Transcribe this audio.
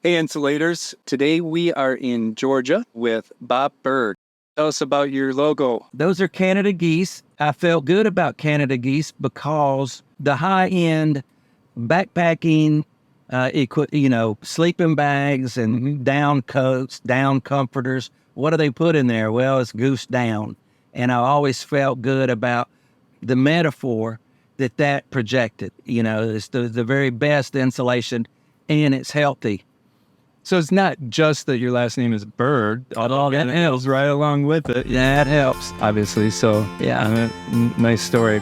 Hey, Insulators. Today we are in Georgia with Bob Bird. Tell us about your logo. Those are Canada Geese. I felt good about Canada Geese because the high-end backpacking, sleeping bags and down coats, down comforters. What do they put in there? Well, it's goose down. And I always felt good about the metaphor that projected. It's the very best insulation, and it's healthy. So it's not just that your last name is Bird, although that helps right along with it. That helps. Obviously, so Yeah. nice story.